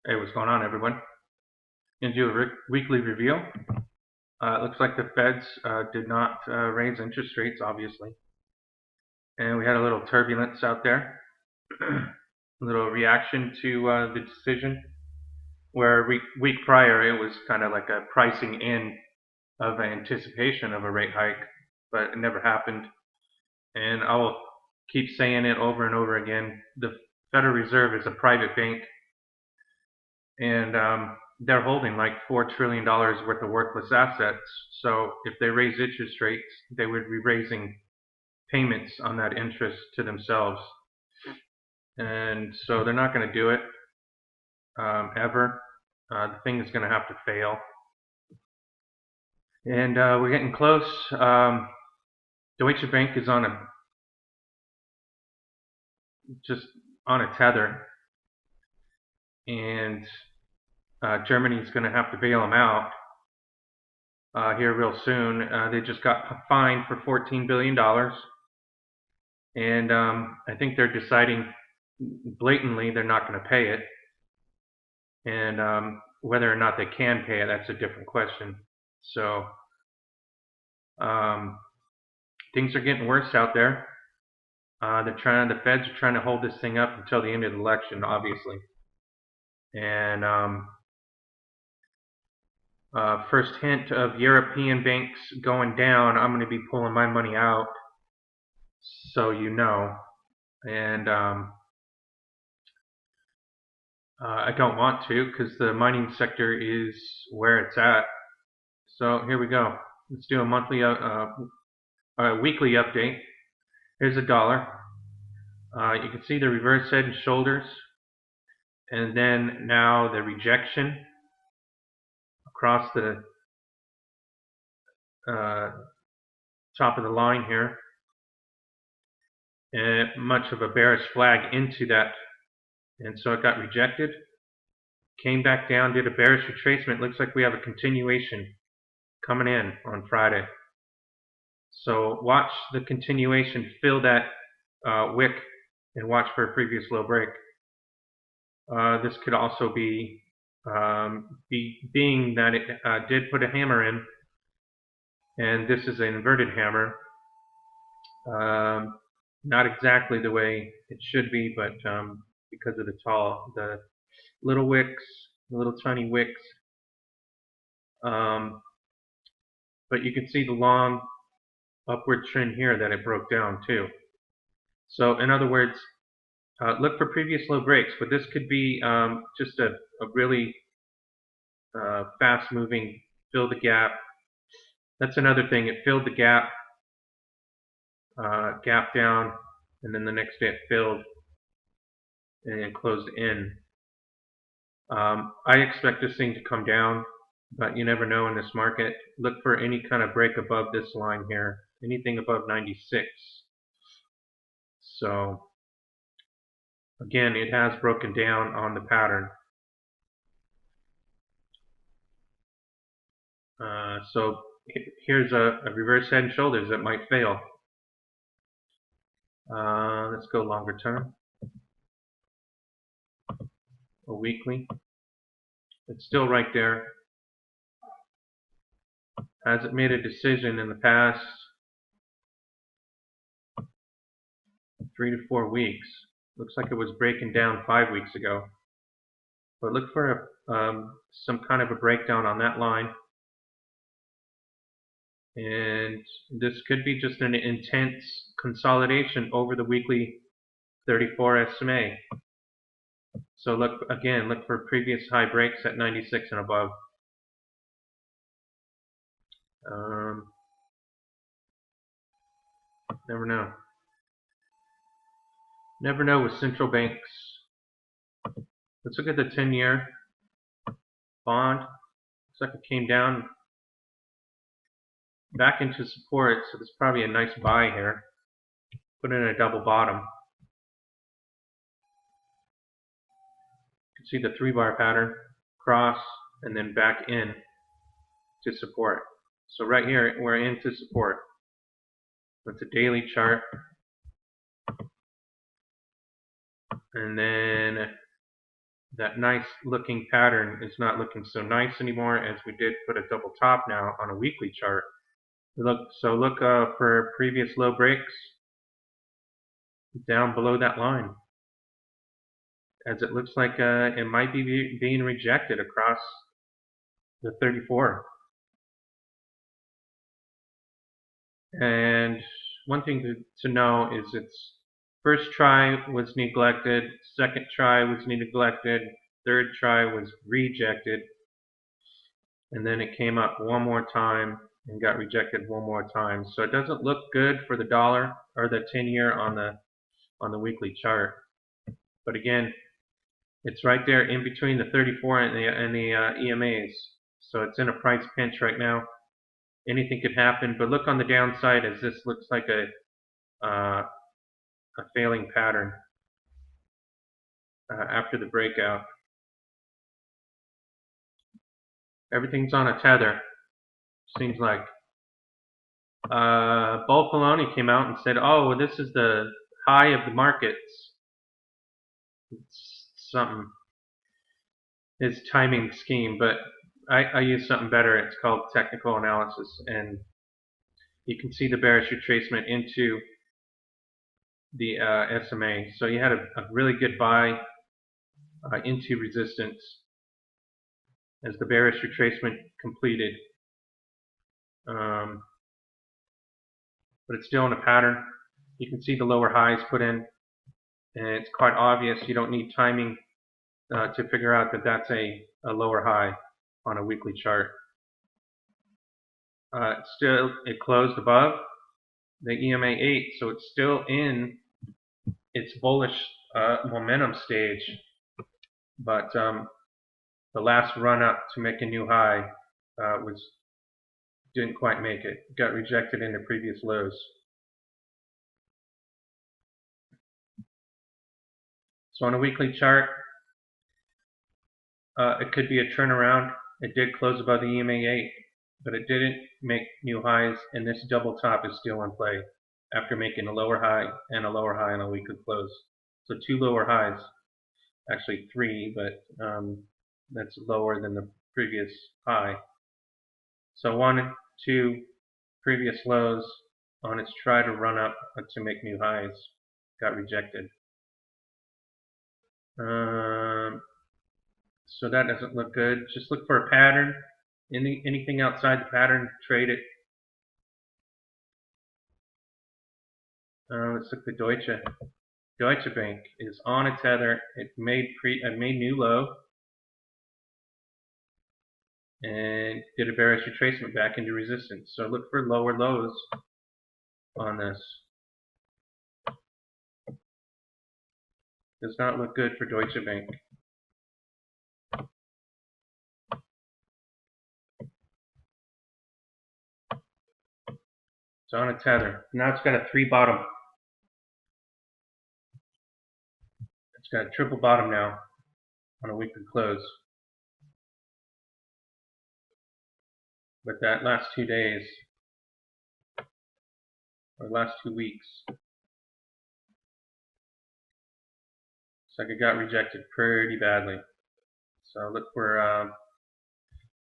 Hey, what's going on, everyone? Gonna do a weekly review. It looks like the Feds did not raise interest rates, obviously, and we had a little turbulence out there, a little reaction to the decision. Where week prior it was kind of like a pricing in of anticipation of a rate hike, but it never happened. And I will keep saying it over and over again. The Federal Reserve is a private bank, and they're holding like $4 trillion worth of worthless assets. So if they raise interest rates, they would be raising payments on that interest to themselves. And so they're not going to do it ever. The thing is going to have to fail. And we're getting close. Deutsche Bank is just on a tether, and Germany is going to have to bail them out here real soon. They just got fined for $14 billion. And I think they're deciding blatantly they're not going to pay it. And whether or not they can pay it, that's a different question. So things are getting worse out there. The Feds are trying to hold this thing up until the end of the election, obviously. And first hint of European banks going down, I'm going to be pulling my money out, so you know. And I don't want to, because the mining sector is where it's at. So here we go. Let's do a weekly update. Here's a dollar. You can see the reverse head and shoulders, and then now the rejection across the top of the line here, and much of a bearish flag into that, and so it got rejected, came back down, did a bearish retracement. Looks like we have a continuation coming in on Friday. So watch the continuation fill that wick and watch for a previous low break. This could also be being that it did put a hammer in, and this is an inverted hammer. Not exactly the way it should be, but because of the little wicks, little tiny wicks. But you can see the long upward trend here that it broke down too. So in other words, look for previous low breaks, but this could be just a really fast moving fill the gap. That's another thing. It filled the gap, gap down, and then the next day it filled and closed in. I expect this thing to come down, but you never know in this market. Look for any kind of break above this line here, anything above 96. So again, it has broken down on the pattern. So here's a reverse head and shoulders that might fail. Let's go longer term. A weekly. It's still right there. Hasn't made a decision in the past 3 to 4 weeks. Looks like it was breaking down 5 weeks ago. But look for some kind of a breakdown on that line. And this could be just an intense consolidation over the weekly 34 SMA. So look for previous high breaks at 96 and above. Never know. Never know with central banks. Let's look at the 10-year bond. Looks like it came down back into support, so this is probably a nice buy here. Put in a double bottom. You can see the 3-bar pattern, cross, and then back in to support. So right here, we're into support. That's a daily chart. And then that nice looking pattern is not looking so nice anymore, as we did put a double top now on a weekly chart. Look for previous low breaks down below that line, as it looks like it might be being rejected across the 34. And one thing to know is its first try was neglected, second try was neglected, third try was rejected, and then it came up one more time and got rejected one more time. So it doesn't look good for the dollar or the 10-year on the weekly chart. But again, it's right there in between the 34 and the EMAs. So it's in a price pinch right now. Anything could happen, but look on the downside, as this looks like a failing pattern after the breakout. Everything's on a tether, seems like. Bull Poloni came out and said, oh, well, this is the high of the markets. It's something, his timing scheme, but I use something better. It's called technical analysis, and you can see the bearish retracement into the SMA. So you had a really good buy into resistance as the bearish retracement completed. But it's still in a pattern. You can see the lower highs put in, and it's quite obvious. You don't need timing to figure out that that's a lower high on a weekly chart. It closed above the EMA 8, so it's still in its bullish momentum stage, but the last run up to make a new high didn't quite make it. It got rejected in the previous lows. So on a weekly chart, it could be a turnaround. It did close above the EMA 8, but it didn't make new highs, and this double top is still in play after making a lower high and a lower high on a weekly close. So two lower highs, actually three, but that's lower than the previous high. So 1, 2 previous lows on its try to run up to make new highs got rejected. So that doesn't look good. Just look for a pattern. Anything outside the pattern, trade it. Let's look at Deutsche. Deutsche Bank is on a tether. It made new low and did a bearish retracement back into resistance. So look for lower lows on this. Does not look good for Deutsche Bank. It's on a tether. Now it's got a 3 bottom. It's got a triple bottom now on a weekly close. But that last 2 days, or last 2 weeks, it's like it got rejected pretty badly. So look for,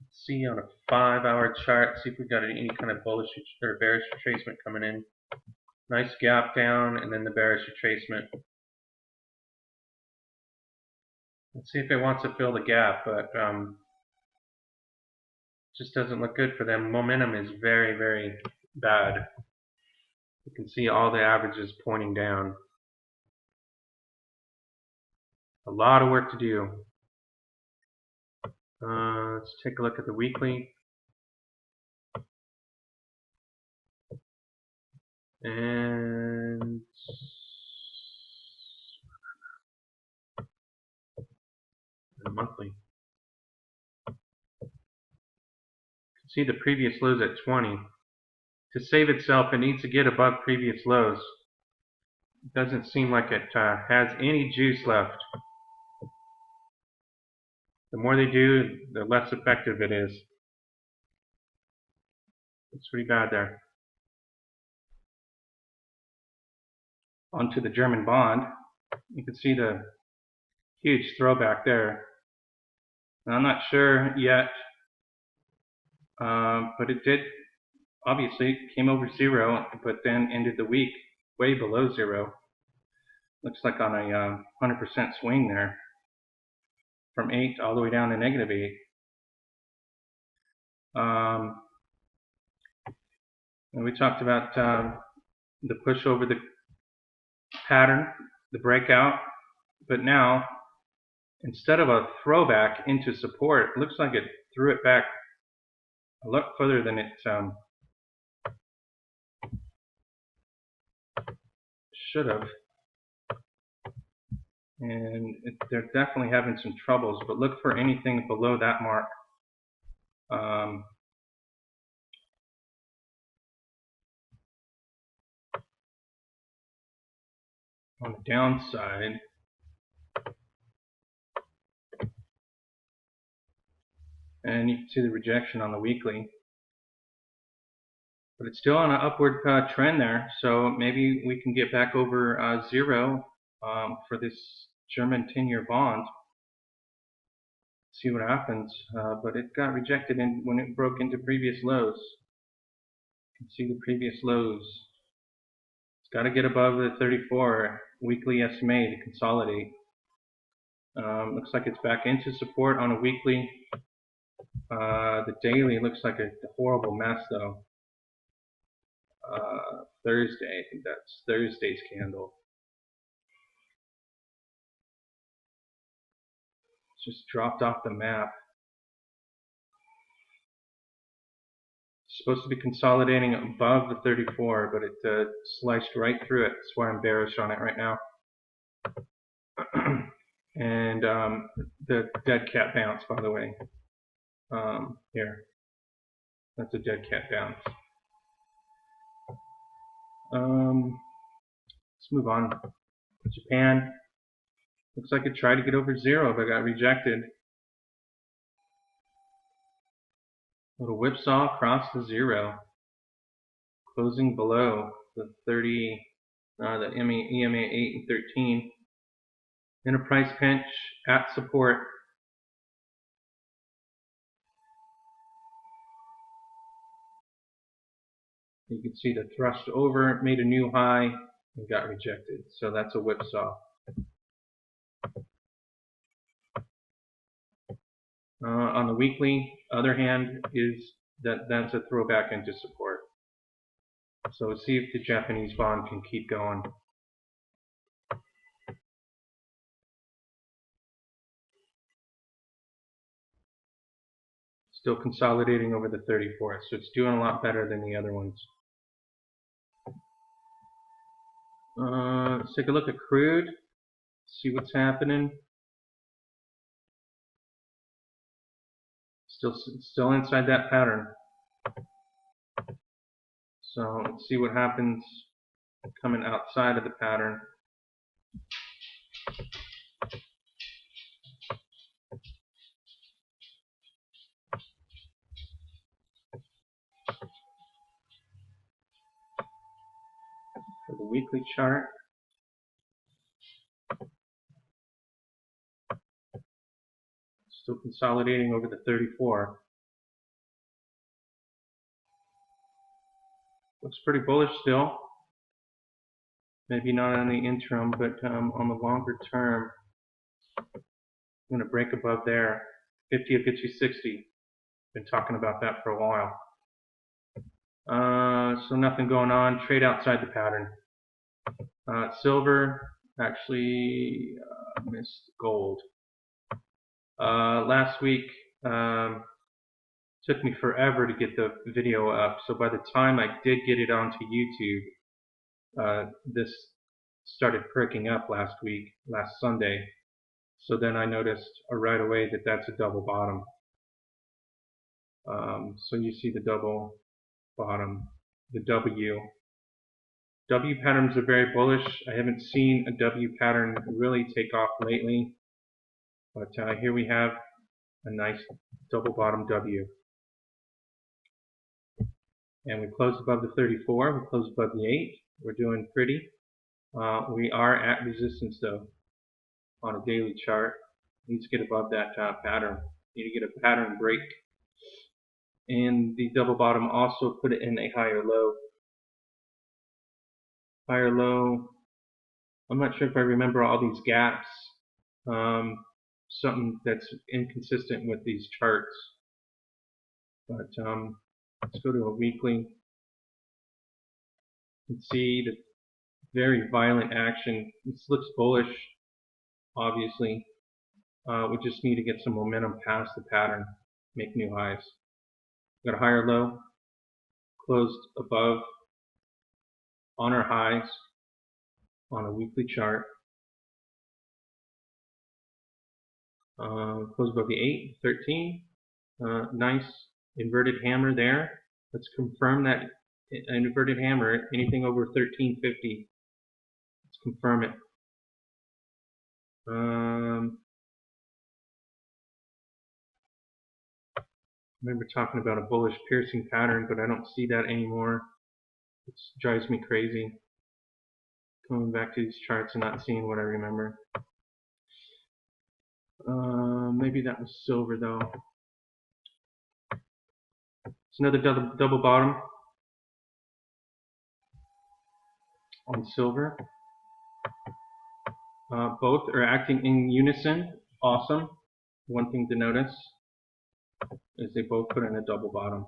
let's see on a 5-hour chart, see if we've got any kind of bullish or bearish retracement coming in. Nice gap down, and then the bearish retracement. Let's see if it wants to fill the gap, but just doesn't look good for them. Momentum is very, very bad. You can see all the averages pointing down. A lot of work to do. Let's take a look at the weekly. And the monthly. See the previous lows at 20. To save itself, it needs to get above previous lows. It doesn't seem like it has any juice left. The more they do, the less effective it is. It's pretty bad there. Onto the German bond. You can see the Huge throwback there. Now, I'm not sure yet, but it did, obviously, came over zero, but then ended the week way below zero. Looks like on a 100% swing there, from 8 all the way down to negative 8. And we talked about the push over the pattern, the breakout, but now, instead of a throwback into support, it looks like it threw it back a lot further than it should have. And they're definitely having some troubles, but look for anything below that mark. On the downside, and you can see the rejection on the weekly, but it's still on an upward trend there, so maybe we can get back over zero for this German 10-year bond. See what happens, but it got rejected when it broke into previous lows. You can see the previous lows. It's got to get above the 34 weekly SMA to consolidate. Looks like it's back into support on a weekly. The daily looks like a horrible mess though. Thursday, I think that's Thursday's candle. It's just dropped off the map. It's supposed to be consolidating above the 34, but it sliced right through it. That's why I'm bearish on it right now. And the dead cat bounce, by the way. Here. That's a dead cat bounce. Let's move on. Japan. Looks like it tried to get over zero, but got rejected. Little whipsaw across the zero. Closing below the 30, the EMA 8 and 13. In a price pinch at support. You can see the thrust over, made a new high, and got rejected. So that's a whipsaw. On the weekly, other hand, is that's a throwback into support. So we'll see if the Japanese bond can keep going. Still consolidating over the 34th, so it's doing a lot better than the other ones. Let's take a look at crude, see what's happening. Still inside that pattern. So let's see what happens coming outside of the pattern. For the weekly chart, still consolidating over the 34. Looks pretty bullish still. Maybe not on the interim, but on the longer term, I'm going to break above there. 50 will get you 60. Been talking about that for a while. So nothing going on. Trade outside the pattern. Silver actually missed gold. Last week took me forever to get the video up, so by the time I did get it onto YouTube, this started perking up last Sunday. So then I noticed right away that that's a double bottom. So you see the double bottom, the W. W patterns are very bullish. I haven't seen a W pattern really take off lately, but here we have a nice double bottom W. And we closed above the 34, we closed above the 8. We're doing pretty. We are at resistance though. on a daily chart. Needs to get above that pattern. Need to get a pattern break. And the double bottom also put it in a higher low. Higher low. I'm not sure if I remember all these gaps. Something that's inconsistent with these charts. But let's go to a weekly and see the very violent action. This looks bullish, obviously. We just need to get some momentum past the pattern, make new highs. Got a higher low, closed above on our highs on a weekly chart. Closed above the 8, 13. Nice inverted hammer there. Let's confirm that an inverted hammer, anything over 1350. Let's confirm it. I remember talking about a bullish piercing pattern, but I don't see that anymore. It drives me crazy. Coming back to these charts and not seeing what I remember. Maybe that was silver though. It's another double bottom on silver. Both are acting in unison. Awesome. One thing to notice is they both put in a double bottom.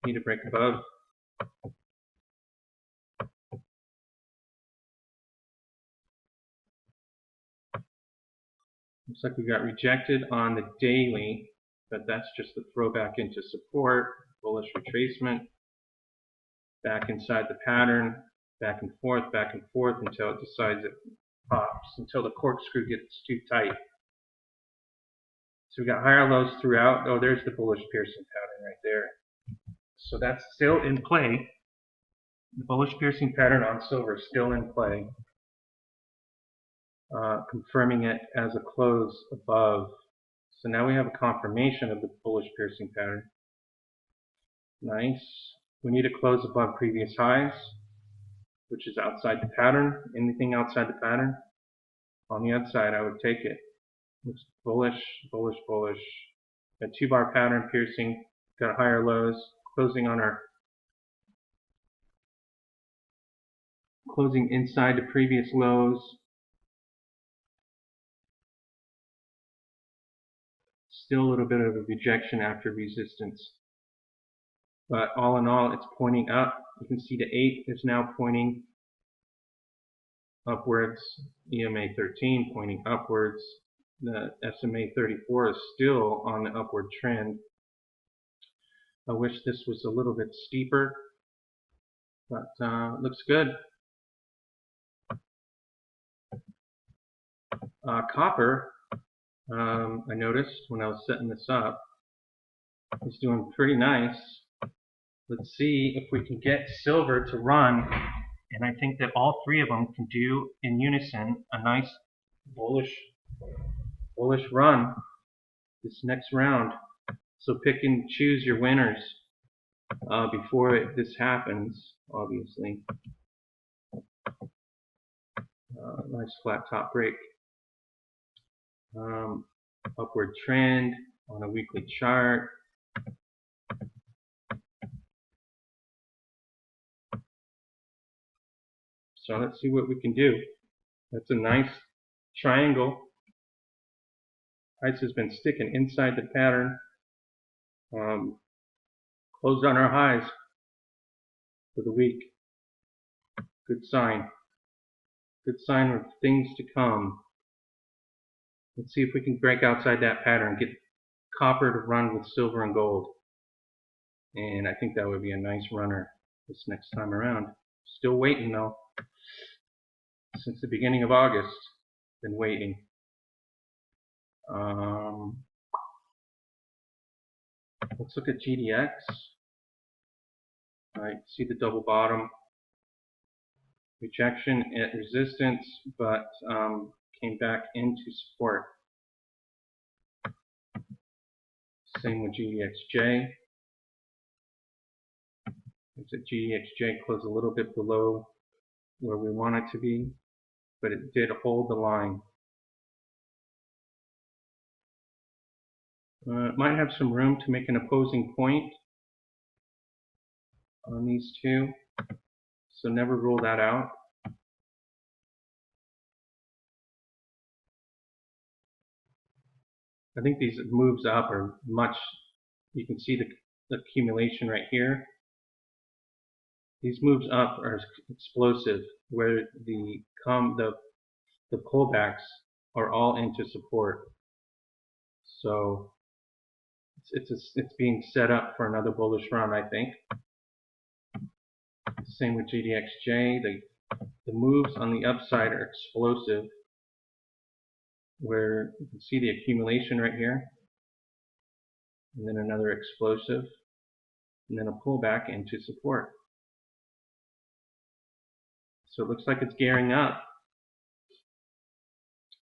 Need to break above. Looks like we got rejected on the daily, but that's just the throwback into support, bullish retracement, back inside the pattern, back and forth until it decides it pops, until the corkscrew gets too tight. So we got higher lows throughout. Oh, there's the bullish piercing pattern right there. So that's still in play. The bullish piercing pattern on silver is still in play. Confirming it as a close above. So now we have a confirmation of the bullish piercing pattern. Nice. We need to close above previous highs, which is outside the pattern. Anything outside the pattern, on the outside, I would take it. Looks bullish, bullish, bullish. A 2-bar pattern piercing, got higher lows, closing inside the previous lows. Still a little bit of a rejection after resistance. But all in all, it's pointing up. You can see the 8 is now pointing upwards. EMA 13 pointing upwards. The SMA 34 is still on the upward trend. I wish this was a little bit steeper, but it looks good. Copper, I noticed when I was setting this up, is doing pretty nice. Let's see if we can get silver to run, and I think that all three of them can do in unison a nice bullish run this next round. So pick and choose your winners before this happens, obviously. Nice flat top break. Upward trend on a weekly chart. So let's see what we can do. That's a nice triangle. Price has been sticking inside the pattern. Closed on our highs for the week. Good sign. Good sign of things to come. Let's see if we can break outside that pattern, get copper to run with silver and gold. And I think that would be a nice runner this next time around. Still waiting though. Since the beginning of August, been waiting. Let's look at GDX. Alright, see the double bottom. Rejection at resistance, but came back into support. Same with GDXJ. Looks at GDXJ close a little bit below where we want it to be, but it did hold the line. It might have some room to make an opposing point on these two, so never rule that out. I think these moves up are much, you can see the accumulation right here. These moves up are explosive, where the pullbacks are all into support. So it's being set up for another bullish run, I think. Same with GDXJ. The moves on the upside are explosive, where you can see the accumulation right here, and then another explosive, and then a pullback into support. So it looks like it's gearing up.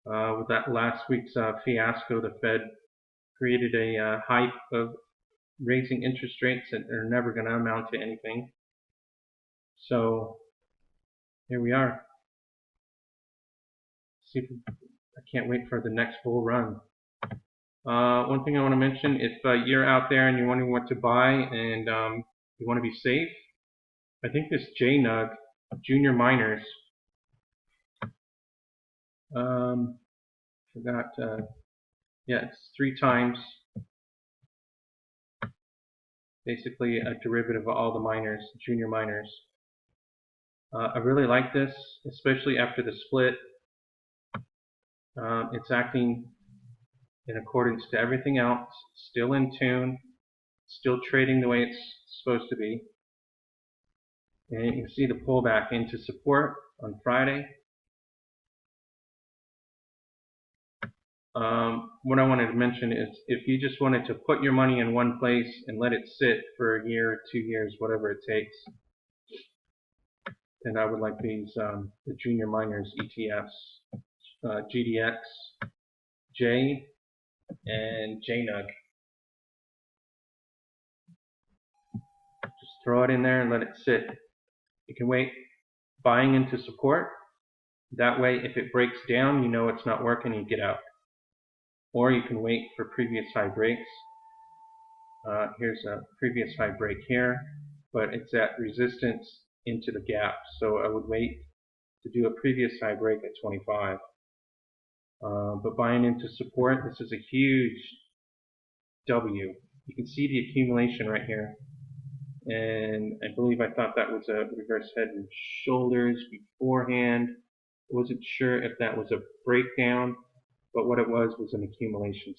With that last week's fiasco, the Fed created a hype of raising interest rates that are never going to amount to anything. So here we are. I can't wait for the next bull run. One thing I want to mention, if you're out there and you're wondering what to buy and you want to be safe, I think this JNUG, Junior Miners, yeah, it's 3 times basically a derivative of all the miners, junior miners. I really like this, especially after the split. It's acting in accordance to everything else, still in tune, still trading the way it's supposed to be. And you can see the pullback into support on Friday. What I wanted to mention is if you just wanted to put your money in one place and let it sit for a year, 2 years, whatever it takes, then I would like these the junior miners ETFs, GDX, J, and JNUG. Just throw it in there and let it sit. You can wait buying into support. That way, if it breaks down, you know it's not working, you get out. Or you can wait for previous high breaks. Here's a previous high break here, but it's at resistance into the gap. So I would wait to do a previous high break at 25. But buying into support, this is a huge W. You can see the accumulation right here. And I believe I thought that was a reverse head and shoulders beforehand. I wasn't sure if that was a breakdown, but what it was an accumulation.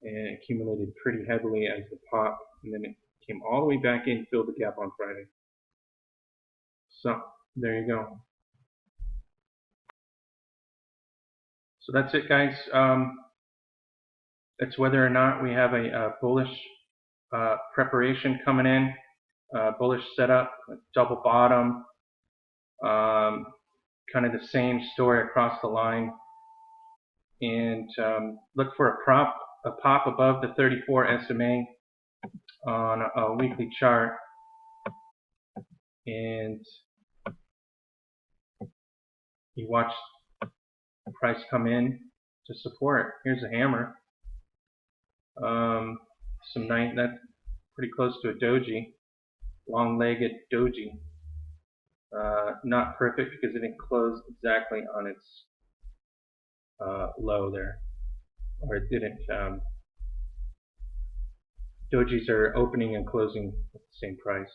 And it accumulated pretty heavily as the pop, and then it came all the way back in, filled the gap on Friday. So there you go. So that's it, guys. It's whether or not we have a bullish preparation coming in, bullish setup, double bottom, kind of the same story across the line. And look for a pop above the 34 SMA on a weekly chart, and you watch the price come in to support. Here's a hammer. That's pretty close to a doji, long-legged doji. Not perfect because it didn't close exactly on its low there, or it didn't. Dojis are opening and closing at the same price.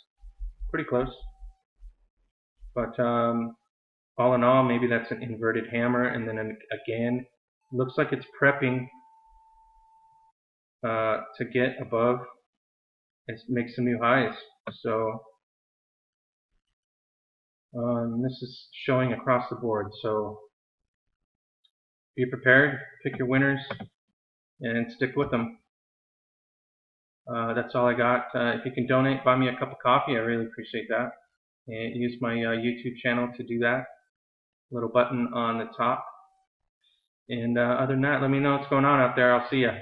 Pretty close. But all in all, maybe that's an inverted hammer, and then again, looks like it's prepping to get above and make some new highs. So this is showing across the board. So be prepared, pick your winners, and stick with them. That's all I got. If you can donate, buy me a cup of coffee, I really appreciate that. And use my YouTube channel to do that. Little button on the top. And other than that, let me know what's going on out there. I'll see ya.